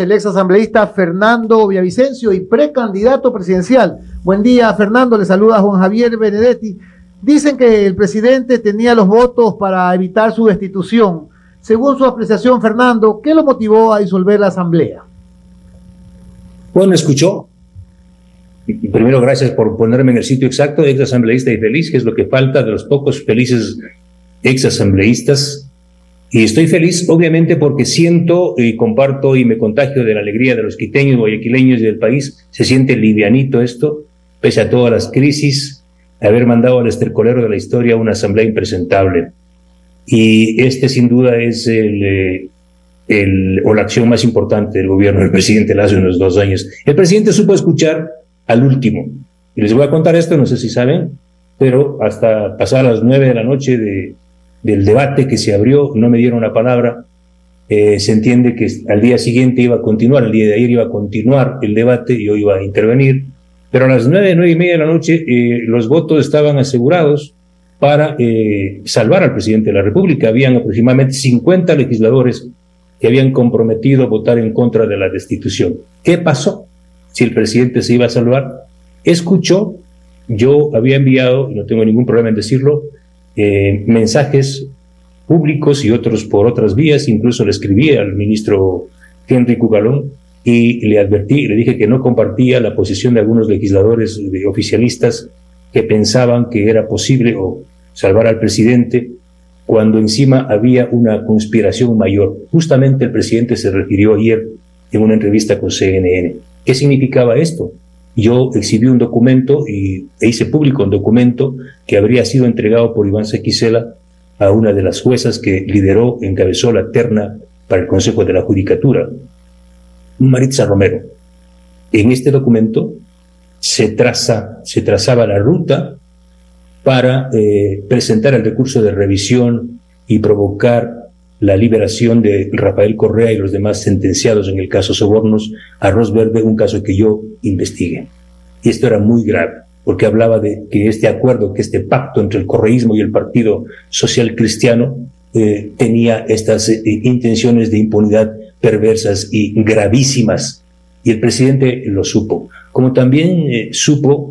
El ex asambleísta Fernando Villavicencio y precandidato presidencial. Buen día, Fernando, le saluda Juan Javier Benedetti. Dicen que el presidente tenía los votos para evitar su destitución. Según su apreciación, Fernando, ¿qué lo motivó a disolver la asamblea? Bueno, escuchó. Y primero, gracias por ponerme en el sitio exacto, ex asambleísta y feliz, que es lo que falta de los pocos felices ex asambleístas. Y estoy feliz, obviamente, porque siento y comparto y me contagio de la alegría de los quiteños, guayaquileños y del país. Se siente livianito esto, pese a todas las crisis, haber mandado al estercolero de la historia una asamblea impresentable. Y este, sin duda, es la acción más importante del gobierno del presidente Lasso en los 2 años. El presidente supo escuchar al último. Y les voy a contar esto, no sé si saben, pero hasta pasar las 9 de la noche del debate que se abrió, no me dieron la palabra. Se entiende que al día siguiente iba a continuar, el día de ayer iba a continuar el debate y yo iba a intervenir, pero a las 9:30 de la noche los votos estaban asegurados para salvar al presidente de la República. Habían aproximadamente 50 legisladores que habían comprometido a votar en contra de la destitución. ¿Qué pasó? Si el presidente se iba a salvar, escuchó, yo había enviado, y no tengo ningún problema en decirlo, mensajes públicos y otros por otras vías, incluso le escribí al ministro Henry Cucalón y le advertí, le dije que no compartía la posición de algunos legisladores oficialistas que pensaban que era posible salvar al presidente cuando encima había una conspiración mayor. Justamente el presidente se refirió ayer en una entrevista con CNN. ¿Qué significaba esto? Yo exhibí un documento e hice público un documento que habría sido entregado por Iván Sequicela a una de las juezas que encabezó la terna para el Consejo de la Judicatura, Maritza Romero. En este documento se trazaba la ruta para presentar el recurso de revisión y provocar la liberación de Rafael Correa y los demás sentenciados en el caso Sobornos, Arroz Verde, un caso que yo investigué. Y esto era muy grave, porque hablaba de que este acuerdo, que este pacto entre el correísmo y el Partido Social Cristiano tenía estas intenciones de impunidad perversas y gravísimas. Y el presidente lo supo. Como también supo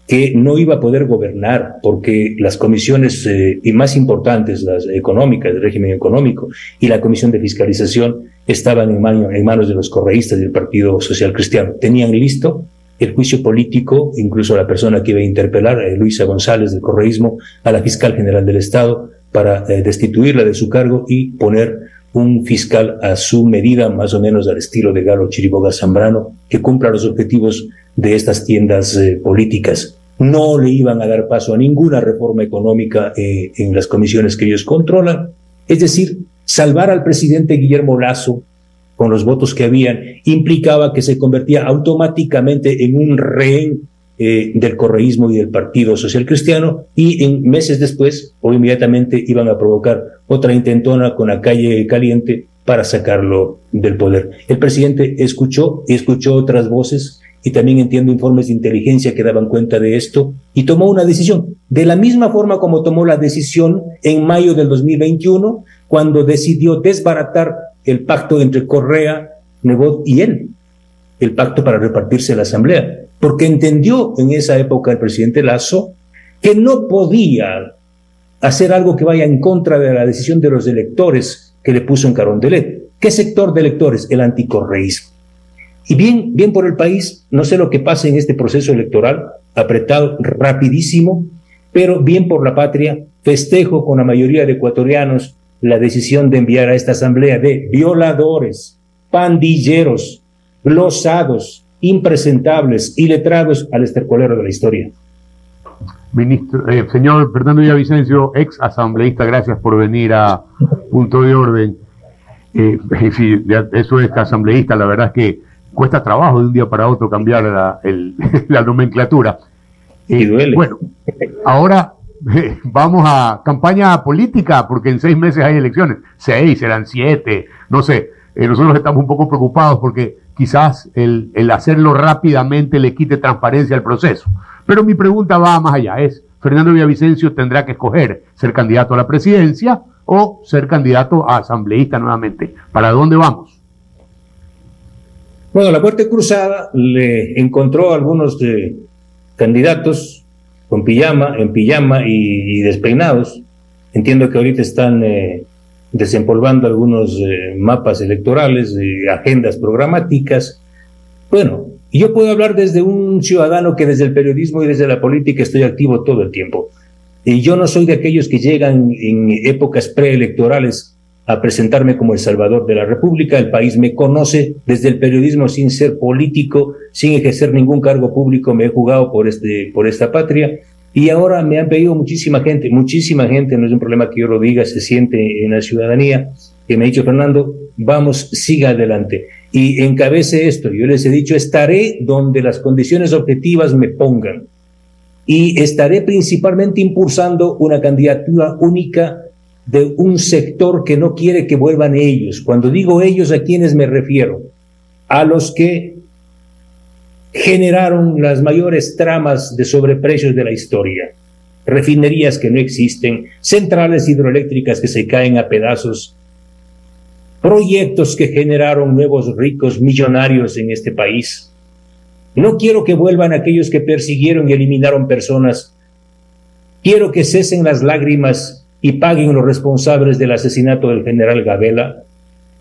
que no iba a poder gobernar porque las comisiones y más importantes, las económicas, del régimen económico y la comisión de fiscalización estaban en manos de los correístas del Partido Social Cristiano. Tenían listo el juicio político, incluso la persona que iba a interpelar, Luisa González del correísmo, a la fiscal general del Estado para destituirla de su cargo y poner un fiscal a su medida, más o menos al estilo de Galo Chiriboga Zambrano, que cumpla los objetivos de estas tiendas políticas. No le iban a dar paso a ninguna reforma económica en las comisiones que ellos controlan. Es decir, salvar al presidente Guillermo Lasso con los votos que habían implicaba que se convertía automáticamente en un rehén del correísmo y del Partido Social Cristiano, y meses después o inmediatamente iban a provocar otra intentona con la calle caliente para sacarlo del poder. El presidente escuchó otras voces y también entiendo informes de inteligencia que daban cuenta de esto y tomó una decisión, de la misma forma como tomó la decisión en mayo del 2021 cuando decidió desbaratar el pacto entre Correa, Nebot y él, el pacto para repartirse la asamblea, porque entendió en esa época el presidente Lasso que no podía hacer algo que vaya en contra de la decisión de los electores que le puso en Carondelet. ¿Qué sector de electores? El anticorreísmo. Y bien por el país, no sé lo que pasa en este proceso electoral, apretado, rapidísimo, pero bien por la patria, festejo con la mayoría de ecuatorianos la decisión de enviar a esta asamblea de violadores, pandilleros, glosados, impresentables, iletrados al estercolero de la historia. Ministro, señor Fernando Villavicencio, ex asambleísta, gracias por venir a Punto de Orden. Sí, eso es asambleísta, la verdad es que cuesta trabajo de un día para otro cambiar la nomenclatura. Y duele. Bueno, ahora vamos a campaña política, porque en 6 meses hay elecciones. 6, serán 7, no sé. Nosotros estamos un poco preocupados porque quizás el hacerlo rápidamente le quite transparencia al proceso. Pero mi pregunta va más allá, ¿Fernando Villavicencio tendrá que escoger ser candidato a la presidencia o ser candidato a asambleísta nuevamente? ¿Para dónde vamos? Bueno, la Corte Cruzada le encontró a algunos candidatos con en pijama y despeinados. Entiendo que ahorita están desempolvando algunos mapas electorales, agendas programáticas. Bueno, yo puedo hablar desde un ciudadano que desde el periodismo y desde la política estoy activo todo el tiempo. Y yo no soy de aquellos que llegan en épocas preelectorales a presentarme como el salvador de la República. El país me conoce desde el periodismo sin ser político, sin ejercer ningún cargo público. Me he jugado por esta patria. Y ahora me han pedido muchísima gente, no es un problema que yo lo diga, se siente en la ciudadanía, que me ha dicho: Fernando, vamos, siga adelante y encabece esto. Yo les he dicho: estaré donde las condiciones objetivas me pongan y estaré principalmente impulsando una candidatura única de un sector que no quiere que vuelvan ellos. Cuando digo ellos, ¿a quiénes me refiero? A los que generaron las mayores tramas de sobreprecios de la historia, refinerías que no existen, centrales hidroeléctricas que se caen a pedazos, proyectos que generaron nuevos ricos millonarios en este país. No quiero que vuelvan aquellos que persiguieron y eliminaron personas. Quiero que cesen las lágrimas y paguen los responsables del asesinato del general Gabela.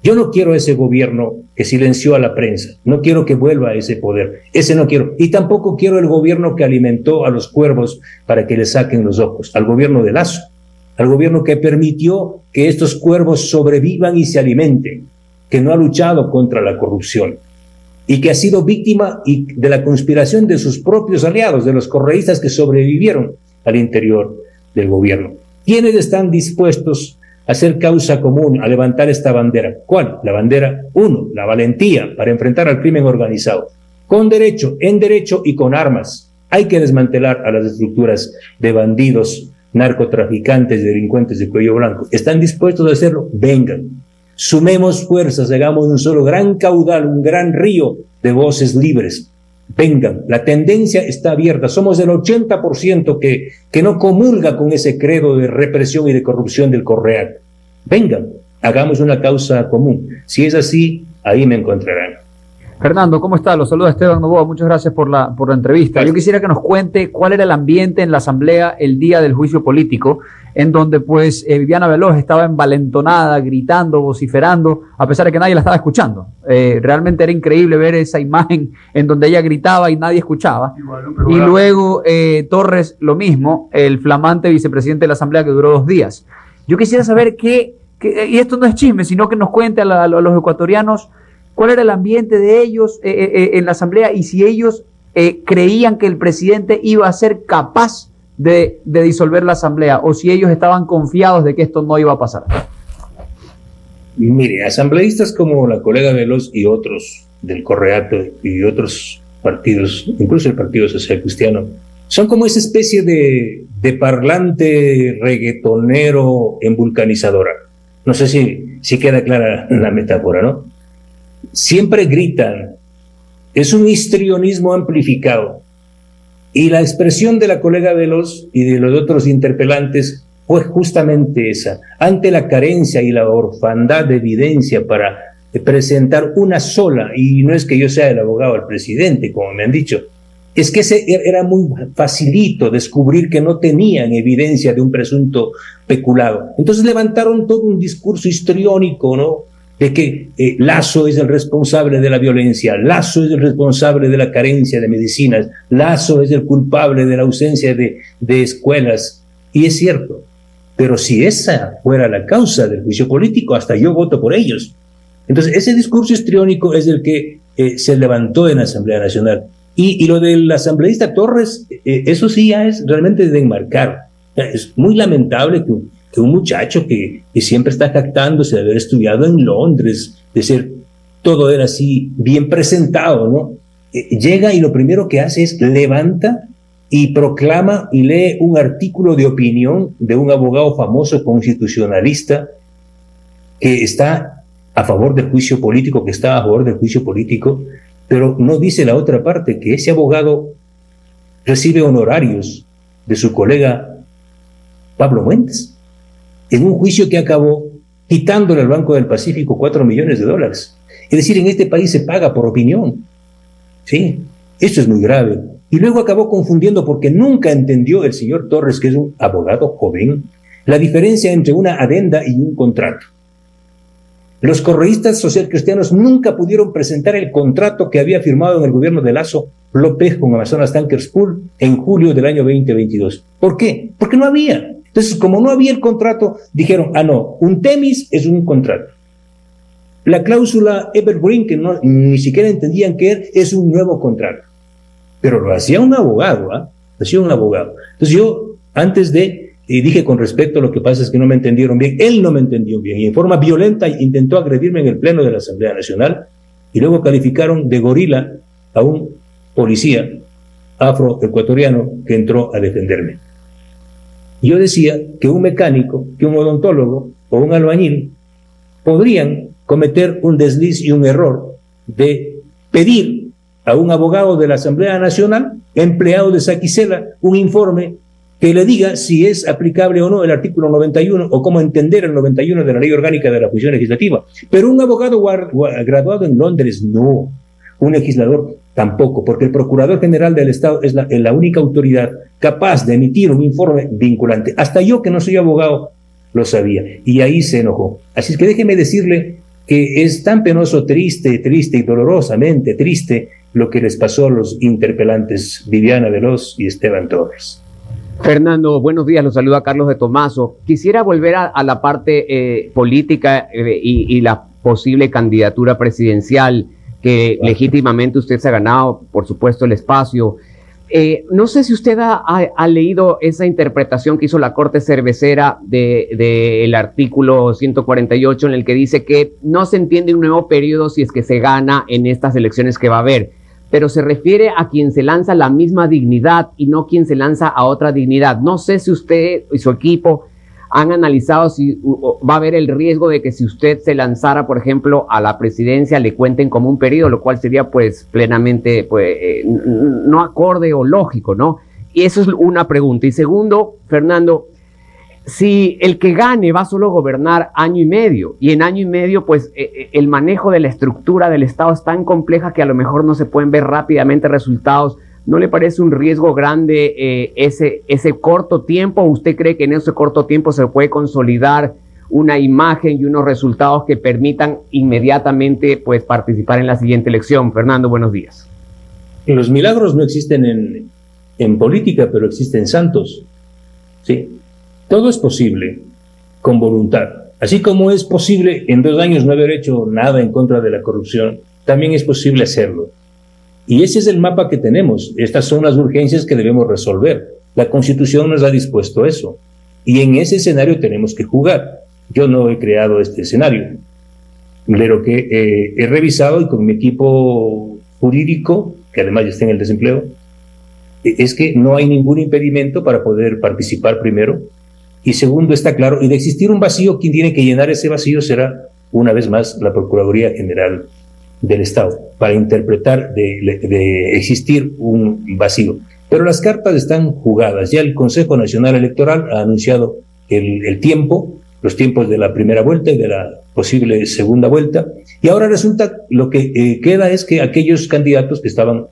Yo no quiero ese gobierno que silenció a la prensa, no quiero que vuelva a ese poder, ese no quiero. Y tampoco quiero el gobierno que alimentó a los cuervos para que le saquen los ojos, al gobierno de Lasso, al gobierno que permitió que estos cuervos sobrevivan y se alimenten, que no ha luchado contra la corrupción y que ha sido víctima de la conspiración de sus propios aliados, de los correístas que sobrevivieron al interior del gobierno. ¿Quiénes están dispuestos a hacer causa común, a levantar esta bandera? ¿Cuál? La bandera, uno, la valentía para enfrentar al crimen organizado, con derecho, en derecho y con armas. Hay que desmantelar a las estructuras de bandidos, narcotraficantes, delincuentes de cuello blanco. ¿Están dispuestos a hacerlo? Vengan. Sumemos fuerzas, hagamos un solo gran caudal, un gran río de voces libres. Vengan, la tendencia está abierta. Somos el 80% que no comulga con ese credo de represión y de corrupción del Correal. Vengan, hagamos una causa común. Si es así, ahí me encontrarán. Fernando, ¿cómo está? Los saluda Esteban Novoa. Muchas gracias por la entrevista. Yo quisiera que nos cuente cuál era el ambiente en la Asamblea el día del juicio político, en donde pues Viviana Veloz estaba envalentonada, gritando, vociferando, a pesar de que nadie la estaba escuchando. Realmente era increíble ver esa imagen en donde ella gritaba y nadie escuchaba. Y luego Torres, lo mismo, el flamante vicepresidente de la Asamblea que duró 2 días. Yo quisiera saber y esto no es chisme, sino que nos cuente a los ecuatorianos cuál era el ambiente de ellos en la Asamblea y si ellos creían que el presidente iba a ser capaz de disolver la Asamblea o si ellos estaban confiados de que esto no iba a pasar. Mire, asambleístas como la colega Veloz y otros del Correato y otros partidos, incluso el Partido Social Cristiano, son como esa especie de parlante reggaetonero embulcanizadora. No sé si queda clara la metáfora, ¿no? Siempre gritan, es un histrionismo amplificado. Y la expresión de la colega Veloz y de los otros interpelantes fue justamente esa. Ante la carencia y la orfandad de evidencia para presentar una sola, y no es que yo sea el abogado del presidente, como me han dicho, es que era muy facilito descubrir que no tenían evidencia de un presunto peculado. Entonces levantaron todo un discurso histriónico, ¿no?, de que Lasso es el responsable de la violencia, Lasso es el responsable de la carencia de medicinas, Lasso es el culpable de la ausencia de escuelas. Y es cierto, pero si esa fuera la causa del juicio político, hasta yo voto por ellos. Entonces, ese discurso histriónico es el que se levantó en la Asamblea Nacional. Y lo del asambleísta Torres, eso sí ya es realmente de enmarcar. Es muy lamentable que un muchacho que siempre está jactándose de haber estudiado en Londres, de ser todo era así bien presentado, ¿no? Llega y lo primero que hace es levanta y proclama y lee un artículo de opinión de un abogado famoso constitucionalista que está a favor del juicio político, pero no dice la otra parte, que ese abogado recibe honorarios de su colega Pablo Fuentes, en un juicio que acabó quitándole al Banco del Pacífico $4 millones. Es decir, en este país se paga por opinión. Sí, eso es muy grave. Y luego acabó confundiendo porque nunca entendió el señor Torres, que es un abogado joven, la diferencia entre una adenda y un contrato. Los correístas socialcristianos nunca pudieron presentar el contrato que había firmado en el gobierno de Lazo López con Amazonas Tankers Pool en julio del año 2022. ¿Por qué? Porque no había. Entonces, como no había el contrato, dijeron, no, un Temis es un contrato. La cláusula Evergreen, que ni siquiera entendían qué era, es un nuevo contrato. Pero lo hacía un abogado, Lo hacía un abogado. Entonces yo, antes de... Y dije con respecto, lo que pasa es que no me entendieron bien, él no me entendió bien, y en forma violenta intentó agredirme en el pleno de la Asamblea Nacional, y luego calificaron de gorila a un policía afroecuatoriano que entró a defenderme. Yo decía que un mecánico, que un odontólogo o un albañil podrían cometer un desliz y un error de pedir a un abogado de la Asamblea Nacional, empleado de Saquicela, un informe que le diga si es aplicable o no el artículo 91 o cómo entender el 91 de la Ley Orgánica de la Función Legislativa. Pero un abogado graduado en Londres, no. Un legislador tampoco, porque el Procurador General del Estado es la única autoridad capaz de emitir un informe vinculante. Hasta yo, que no soy abogado, lo sabía. Y ahí se enojó. Así es que déjeme decirle que es tan penoso, triste y dolorosamente triste lo que les pasó a los interpelantes Viviana Veloz y Esteban Torres. Fernando, buenos días, los saluda Carlos de Tomaso. Quisiera volver a la parte política y la posible candidatura presidencial que legítimamente usted se ha ganado, por supuesto, el espacio. No sé si usted ha leído esa interpretación que hizo la Corte Cervecera del artículo 148, en el que dice que no se entiende un nuevo periodo si es que se gana en estas elecciones que va a haber, pero se refiere a quien se lanza la misma dignidad y no quien se lanza a otra dignidad. No sé si usted y su equipo han analizado si va a haber el riesgo de que si usted se lanzara, por ejemplo, a la presidencia, le cuenten como un periodo, lo cual sería pues plenamente no acorde o lógico, ¿no? Y eso es una pregunta. Y segundo, Fernando, si el que gane va solo a gobernar año y medio, y en año y medio, pues el manejo de la estructura del Estado es tan compleja que a lo mejor no se pueden ver rápidamente resultados, ¿no le parece un riesgo grande ese corto tiempo? ¿O usted cree que en ese corto tiempo se puede consolidar una imagen y unos resultados que permitan inmediatamente pues participar en la siguiente elección? Fernando, buenos días. Los milagros no existen en política, pero existen santos, ¿sí? Todo es posible con voluntad. Así como es posible en 2 años no haber hecho nada en contra de la corrupción, también es posible hacerlo. Y ese es el mapa que tenemos. Estas son las urgencias que debemos resolver. La Constitución nos ha dispuesto eso. Y en ese escenario tenemos que jugar. Yo no he creado este escenario. Pero que he revisado, y con mi equipo jurídico, que además ya está en el desempleo, es que no hay ningún impedimento para poder participar primero. Y segundo, está claro, y de existir un vacío, quien tiene que llenar ese vacío será, una vez más, la Procuraduría General del Estado, para interpretar de existir un vacío. Pero las cartas están jugadas. Ya el Consejo Nacional Electoral ha anunciado el tiempo, los tiempos de la primera vuelta y de la posible segunda vuelta. Y ahora resulta, lo que queda es que aquellos candidatos que estaban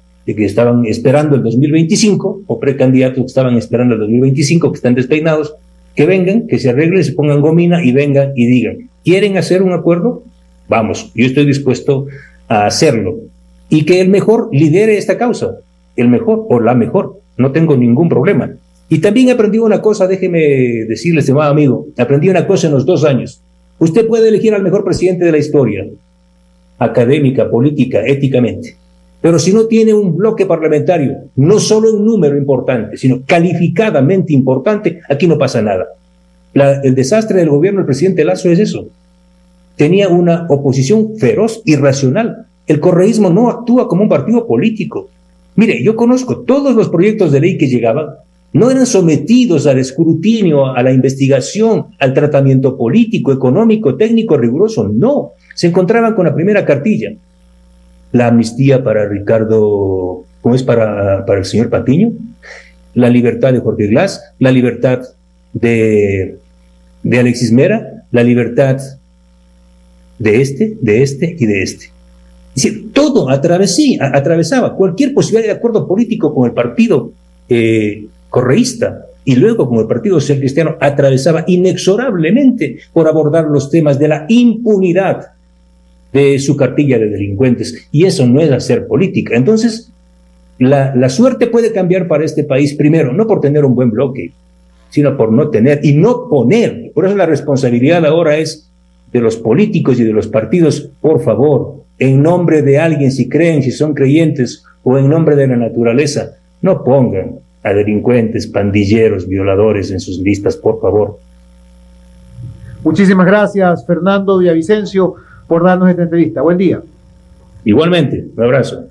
esperando el 2025, o precandidatos que estaban esperando el 2025, que están despeinados, que vengan, que se arreglen, se pongan gomina y vengan y digan, ¿quieren hacer un acuerdo? Vamos, yo estoy dispuesto a hacerlo. Y que el mejor lidere esta causa, el mejor o la mejor, no tengo ningún problema. Y también aprendí una cosa, déjeme decirle, estimado amigo, aprendí una cosa en los 2 años. Usted puede elegir al mejor presidente de la historia, académica, política, éticamente. Pero si no tiene un bloque parlamentario, no solo en número importante, sino calificadamente importante, aquí no pasa nada. El desastre del gobierno del presidente Lazo es eso. Tenía una oposición feroz, irracional. El correísmo no actúa como un partido político. Mire, yo conozco todos los proyectos de ley que llegaban, no eran sometidos al escrutinio, a la investigación, al tratamiento político, económico, técnico, riguroso, no. Se encontraban con la primera cartilla. La amnistía para Ricardo, ¿cómo es para el señor Patiño? La libertad de Jorge Glass, la libertad de Alexis Mera, la libertad de este y de este. Es decir, todo atravesaba cualquier posibilidad de acuerdo político con el partido correísta y luego con el Partido Social Cristiano, atravesaba inexorablemente por abordar los temas de la impunidad de su cartilla de delincuentes. Y eso no es hacer política. Entonces, la suerte puede cambiar para este país, primero, no por tener un buen bloque, sino por no tener y no poner. Por eso la responsabilidad ahora es de los políticos y de los partidos. Por favor, en nombre de alguien, si creen, si son creyentes, o en nombre de la naturaleza, no pongan a delincuentes, pandilleros, violadores en sus listas, por favor. Muchísimas gracias, Fernando Villavicencio, por darnos esta entrevista. Buen día. Igualmente, un abrazo.